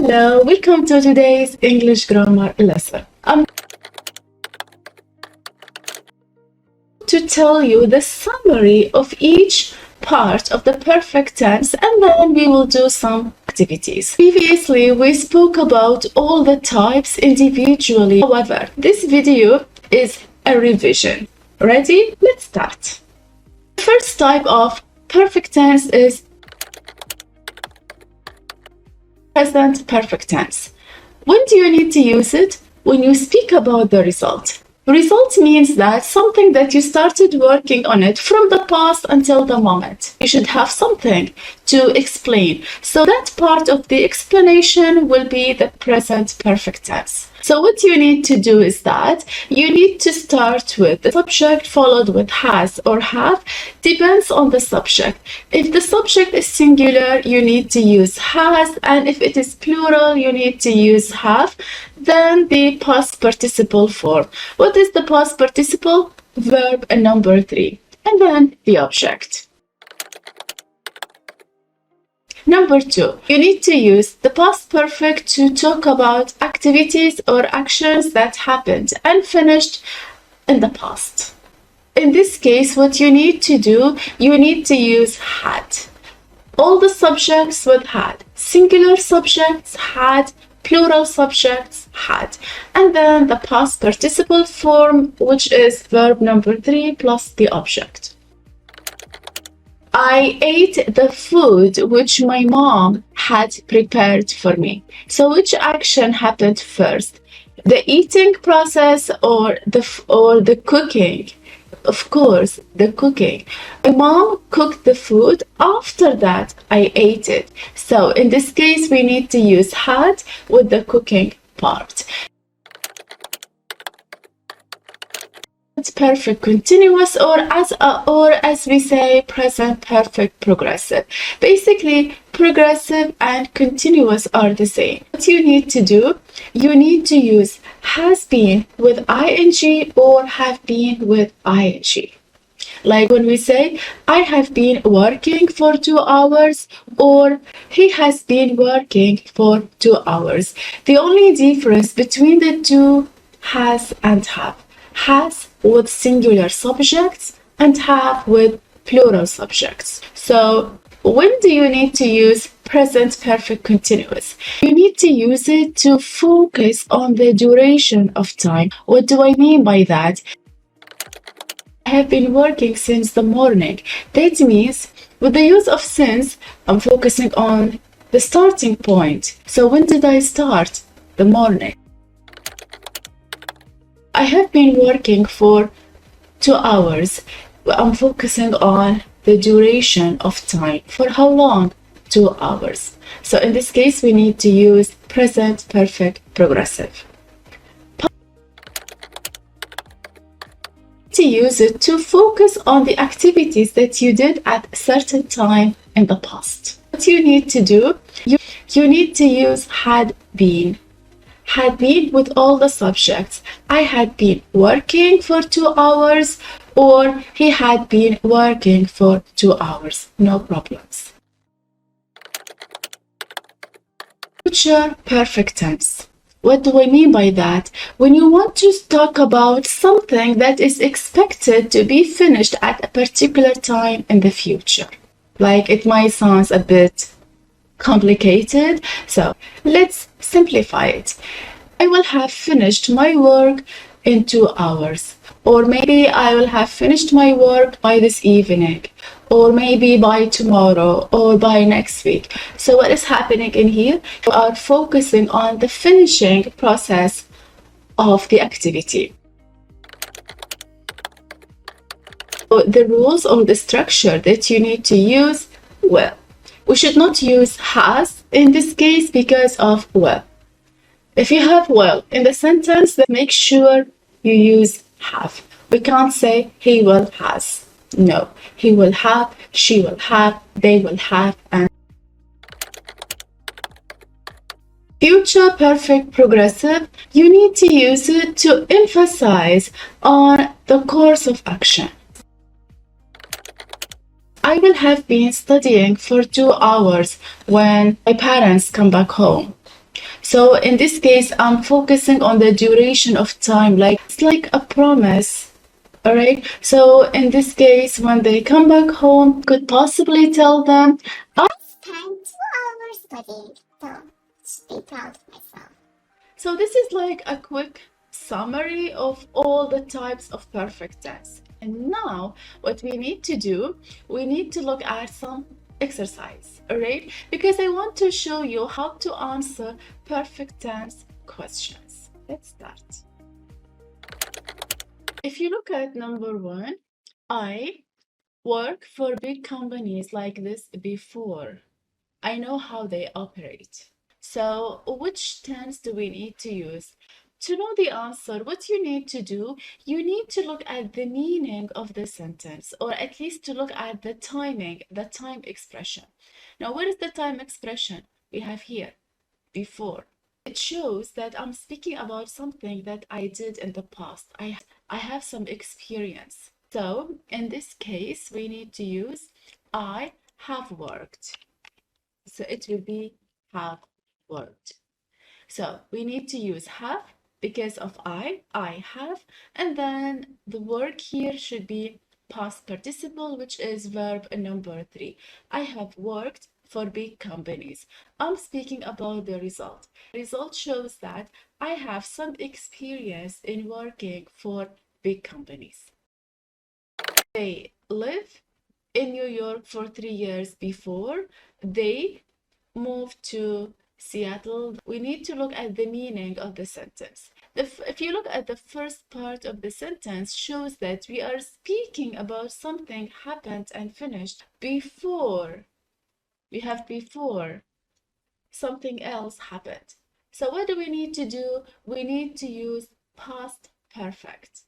Hello, welcome to today's English grammar lesson. I'm to tell you the summary of each part of the perfect tense, and then we will do some activities. Previously, we spoke about all the types individually. However, this video is a revision. Ready? Let's start. The first type of perfect tense is present perfect tense. When do you need to use it? When you speak about the result. Result means that something that you started working on it from the past until the moment. You should have something to explain. So that part of the explanation will be the present perfect tense. So what you need to do is that you need to start with the subject followed with has or have, depends on the subject. If the subject is singular, you need to use has, and if it is plural, you need to use have. Then the past participle form. What is the past participle? Verb number 3. And then the object. Number 2, you need to use the past perfect to talk about activities or actions that happened and finished in the past. In this case, what you need to do, you need to use had. All the subjects with had. Singular subjects had, plural subjects had. And then the past participle form, which is verb number 3 plus the object. I ate the food which my mom had prepared for me. So which action happened first? The eating process or the cooking? Of course, the cooking. My mom cooked the food. After that, I ate it. So in this case, we need to use had with the cooking part. Perfect continuous, or as we say, present perfect progressive. Basically, progressive and continuous are the same. What you need to do, you need to use has been with ing or have been with ing. Like when we say, I have been working for 2 hours, or he has been working for 2 hours. The only difference between the two, has and have. Has with singular subjects and have with plural subjects. So when do you need to use present perfect continuous? You need to use it to focus on the duration of time. What do I mean by that? I have been working since the morning. That means with the use of since, I'm focusing on the starting point. So when did I start? The morning. I have been working for 2 hours. I'm focusing on the duration of time. For how long? 2 hours. So in this case, we need to use present perfect progressive. To use it to focus on the activities that you did at a certain time in the past. What you need to do, you need to use had been. Had been with all the subjects. I had been working for 2 hours, or he had been working for 2 hours. No problems. Future perfect tense. What do I mean by that? When you want to talk about something that is expected to be finished at a particular time in the future. Like it might sound a bit complicated, so let's simplify it. I will have finished my work in 2 hours, or maybe I will have finished my work by this evening, or maybe by tomorrow, or by next week. So what is happening in here? You are focusing on the finishing process of the activity. So the rules or the structure that you need to use, well, we should not use has in this case because of well. If you have well in the sentence, then make sure you use have. We can't say he will has. No, he will have, she will have, they will have, and future perfect progressive, you need to use it to emphasize on the course of action. I will have been studying for 2 hours when my parents come back home. So in this case, I'm focusing on the duration of time, like it's like a promise. All right. So in this case, when they come back home, could possibly tell them, I spent 2 hours studying, so be proud of myself. So this is like a quick summary of all the types of perfect tense. And now what we need to do, we need to look at some exercise, all right? Because I want to show you how to answer perfect tense questions. Let's start. If you look at number one, I work for big companies like this before. I know how they operate. So, which tense do we need to use? To know the answer, what you need to do, you need to look at the meaning of the sentence, or at least to look at the timing, the time expression. Now, what is the time expression? We have here, before. It shows that I'm speaking about something that I did in the past. I have some experience. So, in this case, we need to use I have worked. So, it will be have worked. So we need to use have because of I have, and then the work here should be past participle, which is verb number 3. I have worked for big companies. I'm speaking about the result. Result shows that I have some experience in working for big companies. They live in New York for 3 years before they moved to Seattle. We need to look at the meaning of the sentence. If you look at the first part of the sentence, shows that we are speaking about something happened and finished before. We have before something else happened. So what do we need to do? We need to use past perfect.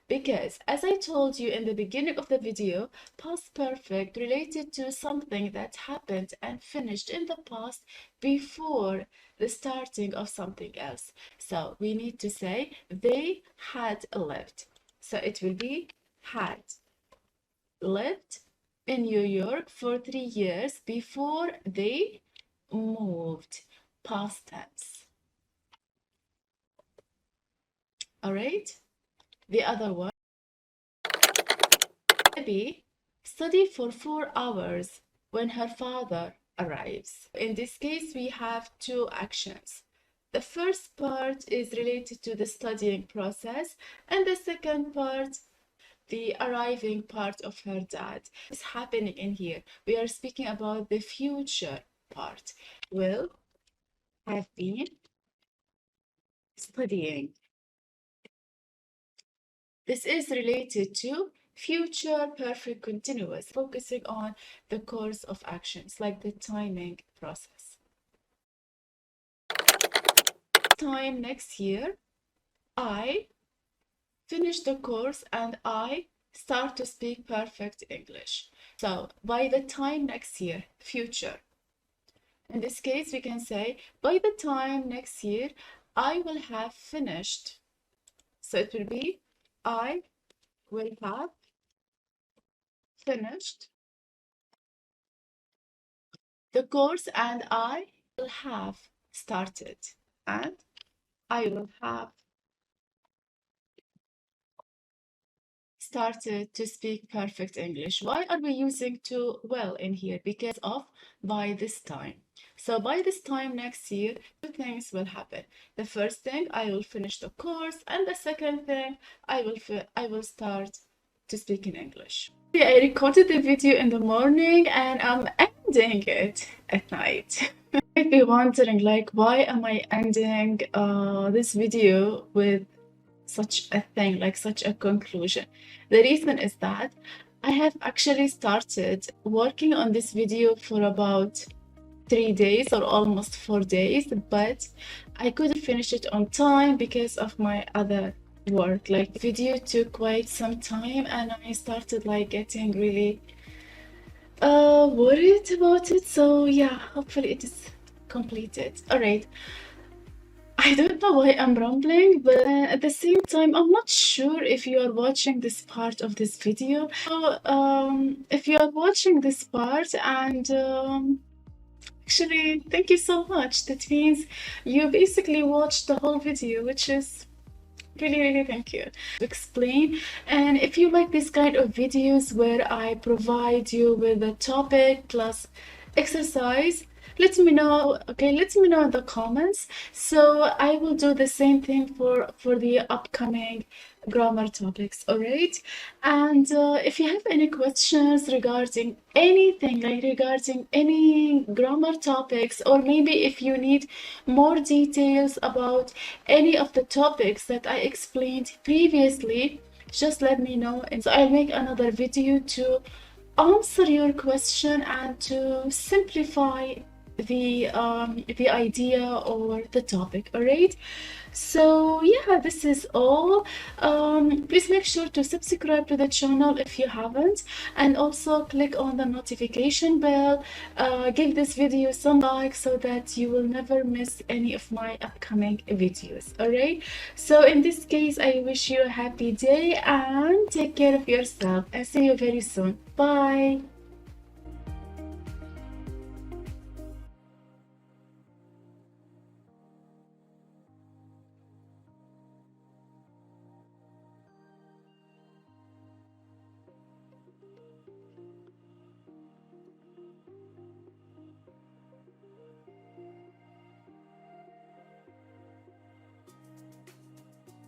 Because, as I told you in the beginning of the video, past perfect related to something that happened and finished in the past before the starting of something else. So we need to say they had lived. So it will be had lived in New York for 3 years before they moved. Past tense. All right? The other one. Debbie study for 4 hours when her father arrives. In this case, we have two actions. The first part is related to the studying process, and the second part, the arriving part of her dad. Is happening in here. We are speaking about the future part. Will have been studying. This is related to future perfect continuous, focusing on the course of actions, like the timing process. Time next year, I finish the course and I start to speak perfect English. So by the time next year, future. In this case, we can say, by the time next year, I will have finished. So it will be, I will have finished the course and I will have started and I will have started to speak perfect English. Why are we using to will in here? Because of by this time. So by this time next year, two things will happen. The first thing, I will finish the course, and the second thing, I will start to speak in English. I recorded the video in the morning and I'm ending it at night. You might be wondering, like, why am I ending this video with such a thing, like such a conclusion? The reason is that I have actually started working on this video for about 3 days or almost 4 days, but I couldn't finish it on time because of my other work. Like, the video took quite some time and I started like getting really worried about it. So yeah, hopefully it is completed. All right. I don't know why I'm rambling, but at the same time, I'm not sure if you are watching this part of this video. So, if you are watching this part and Actually, thank you so much. That means you basically watched the whole video, which is really thank you to explain. And if you like this kind of videos where I provide you with a topic plus exercise, let me know. Okay, let me know in the comments, so I will do the same thing for the upcoming grammar topics. All right. And if you have any questions regarding anything, like regarding any grammar topics, or maybe if you need more details about any of the topics that I explained previously, just let me know, and so I'll make another video to answer your question and to simplify the idea or the topic. All right. So yeah, this is all. Please make sure to subscribe to the channel if you haven't, and also click on the notification bell. Give this video some likes so that you will never miss any of my upcoming videos. All right. So in this case, I wish you a happy day and take care of yourself, and see you very soon. Bye.